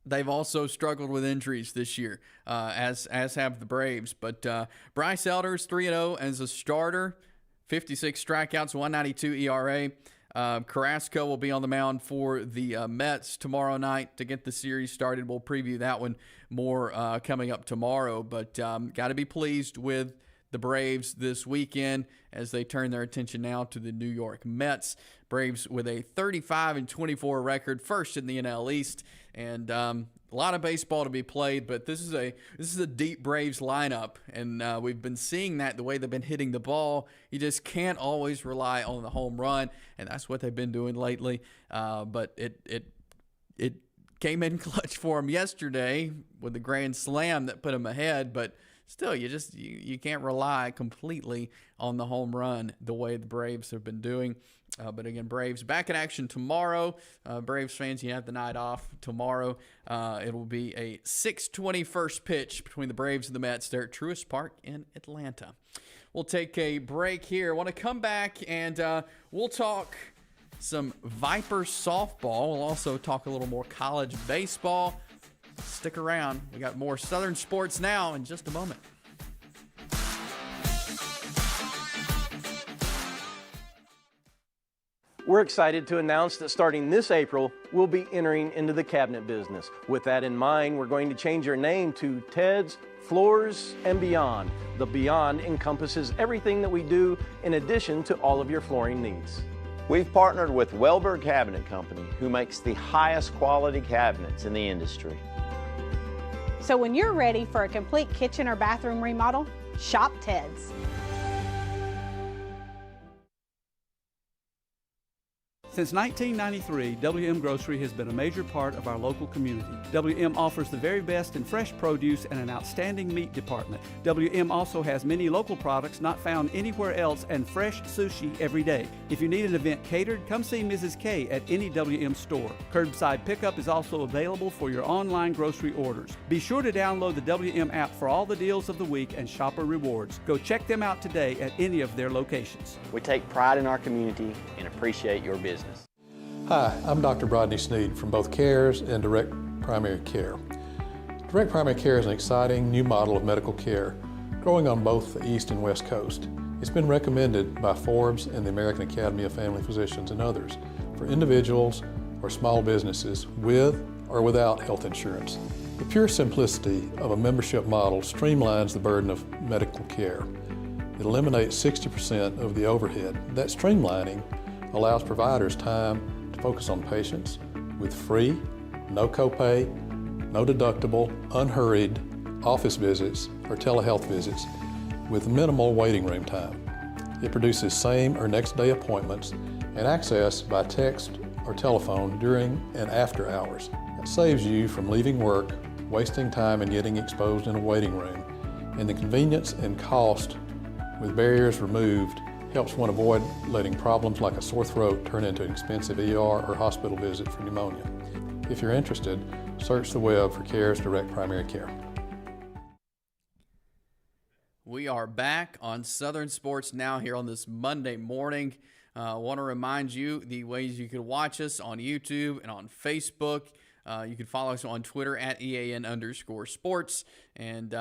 They've also struggled with injuries this year, as have the Braves. But Bryce Elder's 3-0 as a starter, 56 strikeouts, 1.92 ERA. Carrasco will be on the mound for the Mets tomorrow night to get the series started. We'll preview that one more coming up tomorrow. But got to be pleased with the Braves this weekend as they turn their attention now to the New York Mets. Braves with a 35-24 record, first in the NL East, and a lot of baseball to be played. But this is a deep Braves lineup, and we've been seeing that the way they've been hitting the ball. You just can't always rely on the home run, and that's what they've been doing lately. But it came in clutch for them yesterday with the grand slam that put them ahead, but still, you can't rely completely on the home run the way the Braves have been doing. But again, Braves back in action tomorrow. Braves fans, you have the night off tomorrow. It will be a 6:20 first pitch between the Braves and the Mets there at Truist Park in Atlanta. We'll take a break here. I want to come back and we'll talk some Vipers softball. We'll also talk a little more college baseball. Stick around. We got more Southern sports now in just a moment. We're excited to announce that starting this April, we'll be entering into the cabinet business. With that in mind, we're going to change our name to Ted's Floors and Beyond. The Beyond encompasses everything that we do in addition to all of your flooring needs. We've partnered with Welberg Cabinet Company, who makes the highest quality cabinets in the industry. So when you're ready for a complete kitchen or bathroom remodel, shop Ted's. Since 1993, WM Grocery has been a major part of our local community. WM offers the very best in fresh produce and an outstanding meat department. WM also has many local products not found anywhere else and fresh sushi every day. If you need an event catered, come see Mrs. K at any WM store. Curbside pickup is also available for your online grocery orders. Be sure to download the WM app for all the deals of the week and shopper rewards. Go check them out today at any of their locations. We take pride in our community and appreciate your business. Hi, I'm Dr. Rodney Sneed from both CARES and Direct Primary Care. Direct Primary Care is an exciting new model of medical care growing on both the East and West Coast. It's been recommended by Forbes and the American Academy of Family Physicians and others for individuals or small businesses with or without health insurance. The pure simplicity of a membership model streamlines the burden of medical care. It eliminates 60% of the overhead. That streamlining allows providers time to focus on patients with free, no copay, no deductible, unhurried office visits or telehealth visits with minimal waiting room time. It produces same or next day appointments and access by text or telephone during and after hours. It saves you from leaving work, wasting time and getting exposed in a waiting room, and the convenience and cost with barriers removed helps one avoid letting problems like a sore throat turn into an expensive ER or hospital visit for pneumonia. If you're interested, search the web for CARES Direct Primary Care. We are back on Southern Sports Now here on this Monday morning. I want to remind you the ways you can watch us on YouTube and on Facebook. You can follow us on Twitter at EAN_sports. And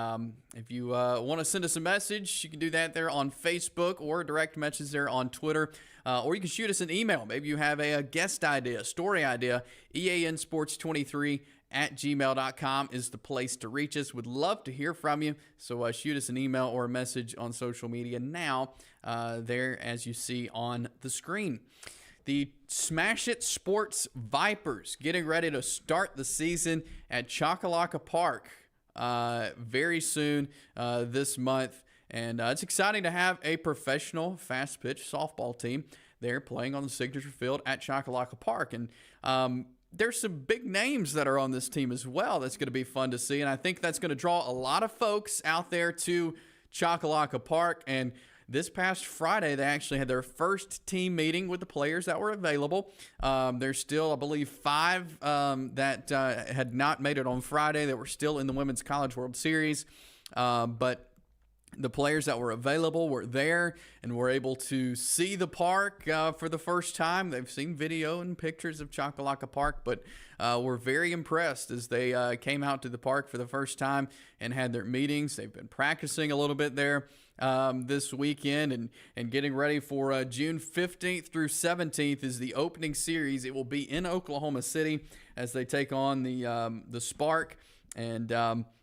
if you want to send us a message, you can do that there on Facebook or direct message there on Twitter. Or you can shoot us an email. Maybe you have a guest idea, story idea. EANsports23@gmail.com is the place to reach us. Would love to hear from you. So shoot us an email or a message on social media now there as you see on the screen. The Smash It Sports Vipers getting ready to start the season at Choccolocco Park very soon this month. And it's exciting to have a professional fast-pitch softball team there playing on the signature field at Choccolocco Park. And there's some big names that are on this team as well that's going to be fun to see. And I think that's going to draw a lot of folks out there to Choccolocco Park. And this past Friday, they actually had their first team meeting with the players that were available. There's still, I believe, 5 that had not made it on Friday that were still in the Women's College World Series. But the players that were available were there and were able to see the park for the first time. They've seen video and pictures of Choccolocco Park, but were very impressed as they came out to the park for the first time and had their meetings. They've been practicing a little bit there this weekend and getting ready for June 15th through 17th is the opening series. It will be in Oklahoma City as they take on the Spark. And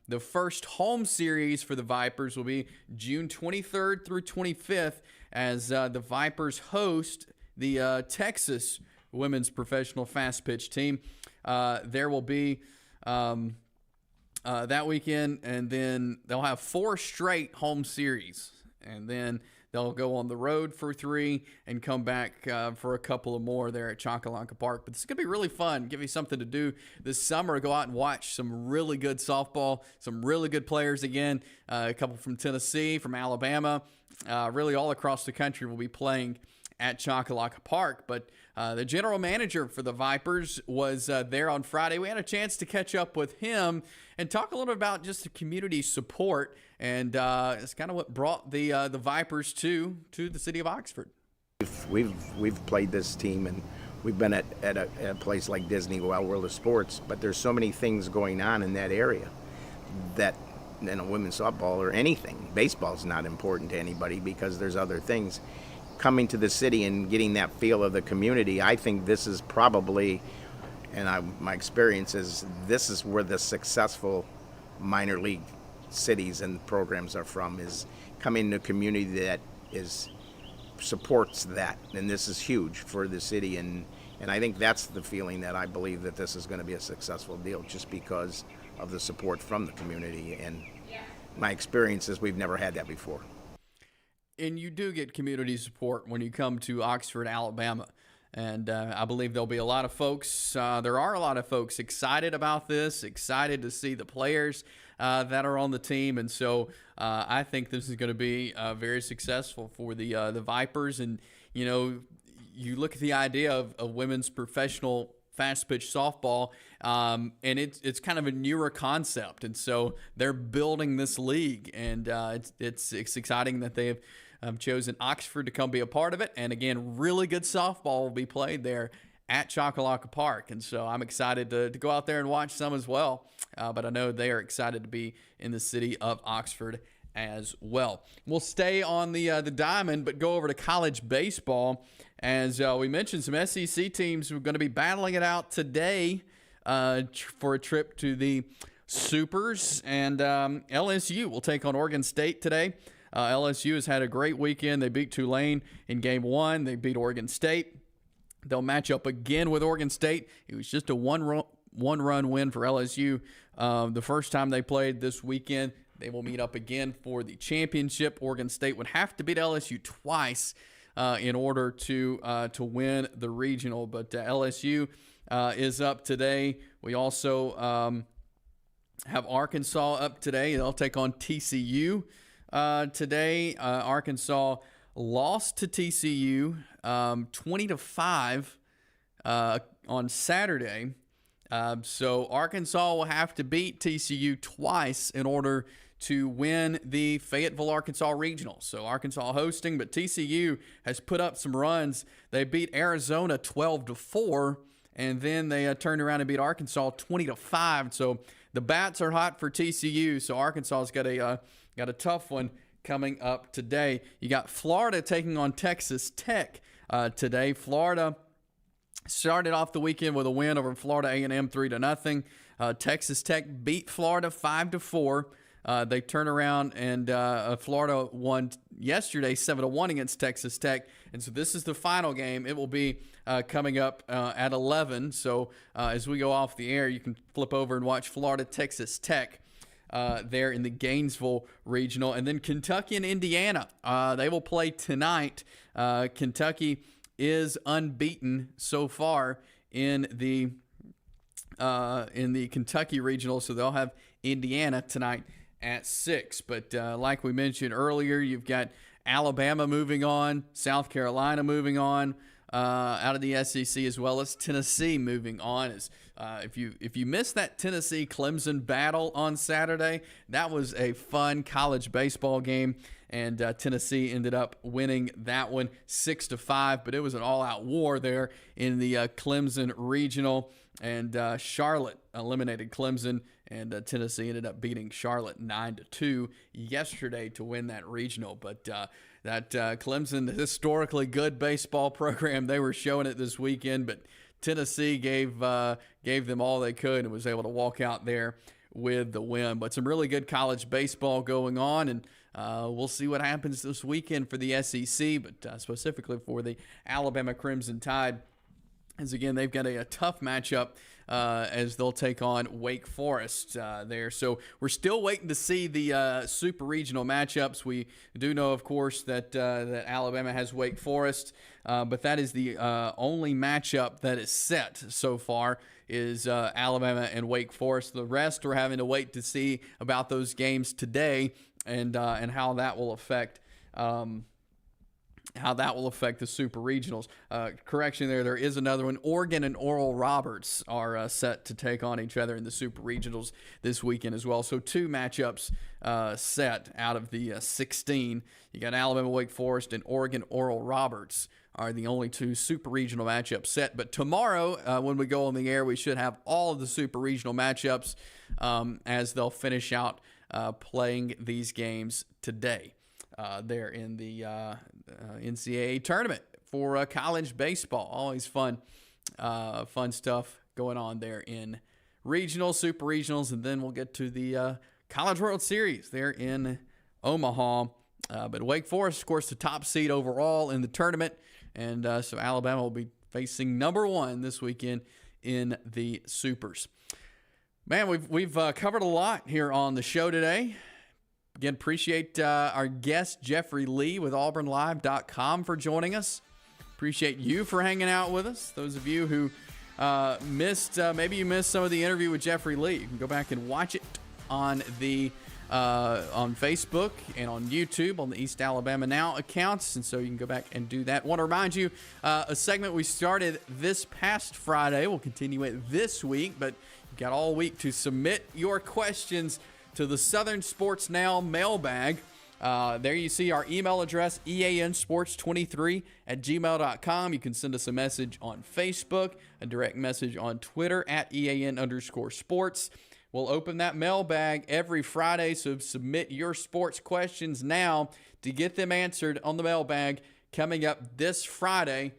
the first home series for the Vipers will be June 23rd through 25th as the Vipers host the Texas women's professional fast pitch team. There will be that weekend, and then they'll have 4 straight home series, and then they'll go on the road for 3 and come back for a couple of more there at Choccolocco Park. But this is going to be really fun. Give you something to do this summer. Go out and watch some really good softball, some really good players again. A couple from Tennessee, from Alabama. Really all across the country will be playing at Choccolocco Park. But the general manager for the Vipers was there on Friday. We had a chance to catch up with him and talk a little about just the community support, and it's kind of what brought the Vipers to the city of Oxford. We've played this team, and we've been at a place like Disney World of Sports, but there's so many things going on in that area that, women's softball or anything, baseball's not important to anybody because there's other things. Coming to the city and getting that feel of the community, I think this is probably, my experience is, this is where the successful minor league cities and programs are from, is coming to a community that supports that, and this is huge for the city, and I think that's the feeling that I believe that this is going to be a successful deal, just because of the support from the community, and my experience is we've never had that before. And you do get community support when you come to Oxford, Alabama. And I believe there'll be a lot of folks, there are a lot of folks excited about this, excited to see the players that are on the team. And so I think this is going to be very successful for the Vipers. And, you look at the idea of women's professional fast pitch softball, and it's kind of a newer concept. And so they're building this league, and it's exciting that they have chosen Oxford to come be a part of it. And again, really good softball will be played there at Choccolocco Park. And so I'm excited to go out there and watch some as well. But I know they are excited to be in the city of Oxford as well. We'll stay on the diamond, but go over to college baseball. As we mentioned, some SEC teams are going to be battling it out today for a trip to the Supers. And LSU will take on Oregon State today. LSU has had a great weekend. They beat Tulane in Game 1. They beat Oregon State. They'll match up again with Oregon State. It was just a one-run win for LSU the first time they played this weekend. They will meet up again for the championship. Oregon State would have to beat LSU twice in order to win the regional. But LSU is up today. We also have Arkansas up today. They'll take on TCU. Today, Arkansas lost to TCU 20-5 on Saturday. So Arkansas will have to beat TCU twice in order to win the Fayetteville, Arkansas Regional. So Arkansas hosting, but TCU has put up some runs. They beat Arizona 12-4, and then they turned around and beat Arkansas 20-5. So the bats are hot for TCU. So Arkansas's got a tough one coming up today. You got Florida taking on Texas Tech today. Florida started off the weekend with a win over Florida A&M 3-0. Texas Tech beat Florida 5-4. They turn around and Florida won yesterday 7-1 against Texas Tech. And so this is the final game. It will be coming up at 11. So as we go off the air, you can flip over and watch Florida Texas Tech there in the Gainesville Regional. And then Kentucky and Indiana, they will play tonight. Kentucky is unbeaten so far in the Kentucky Regional, so they'll have Indiana tonight at 6. But like we mentioned earlier, you've got Alabama moving on, South Carolina moving on out of the SEC, as well as Tennessee moving on. If you missed that Tennessee Clemson battle on Saturday, that was a fun college baseball game, and Tennessee ended up winning that one 6-5. But it was an all-out war there in the Clemson Regional, and Charlotte eliminated Clemson, and Tennessee ended up beating Charlotte 9-2 yesterday to win that regional. But that Clemson, historically good baseball program, they were showing it this weekend, but Tennessee gave them all they could and was able to walk out there with the win. But some really good college baseball going on, and we'll see what happens this weekend for the SEC, but specifically for the Alabama Crimson Tide, as again, they've got a tough matchup as they'll take on Wake Forest there. So we're still waiting to see the super regional matchups. We do know, of course, that Alabama has Wake Forest, but that is the only matchup that is set so far is Alabama and Wake Forest. The rest we're having to wait to see about those games today and how that will affect how that will affect the Super Regionals. Correction there is another one. Oregon and Oral Roberts are set to take on each other in the Super Regionals this weekend as well. So 2 matchups set out of the 16. You got Alabama Wake Forest and Oregon Oral Roberts are the only 2 Super Regional matchups set. But tomorrow, when we go on the air, we should have all of the Super Regional matchups as they'll finish out playing these games today. There in the NCAA tournament for college baseball. Always fun stuff going on there in regional, super regionals, and then we'll get to the College World Series there in Omaha. But Wake Forest, of course, the top seed overall in the tournament, and so Alabama will be facing number 1 this weekend in the Supers. Man, we've covered a lot here on the show today. Again, appreciate our guest, Jeffrey Lee with AuburnLive.com for joining us. Appreciate you for hanging out with us. Those of you who maybe you missed some of the interview with Jeffrey Lee, you can go back and watch it on Facebook and on YouTube on the East Alabama Now accounts, and so you can go back and do that. Want to remind you, a segment we started this past Friday. We'll continue it this week, but you've got all week to submit your questions to the Southern Sports Now mailbag. There you see our email address, eansports23@gmail.com. You can send us a message on Facebook, a direct message on Twitter @EAN_sports. We'll open that mailbag every Friday, so submit your sports questions now to get them answered on the mailbag coming up this Friday.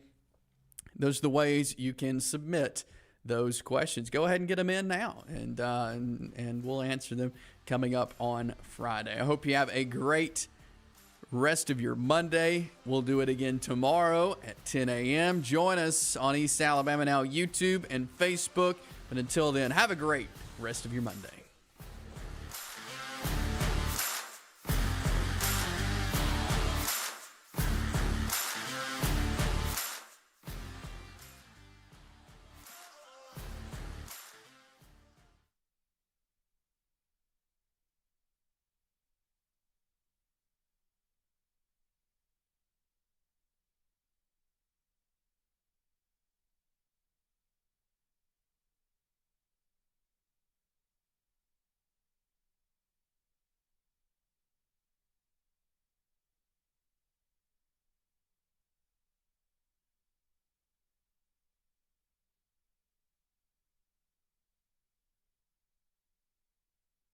Those are the ways you can submit those questions. Go ahead and get them in now, and we'll answer them coming up on Friday. I hope you have a great rest of your Monday. We'll do it again tomorrow at 10 a.m. Join us on East Alabama Now YouTube and Facebook. But until then, have a great rest of your Monday.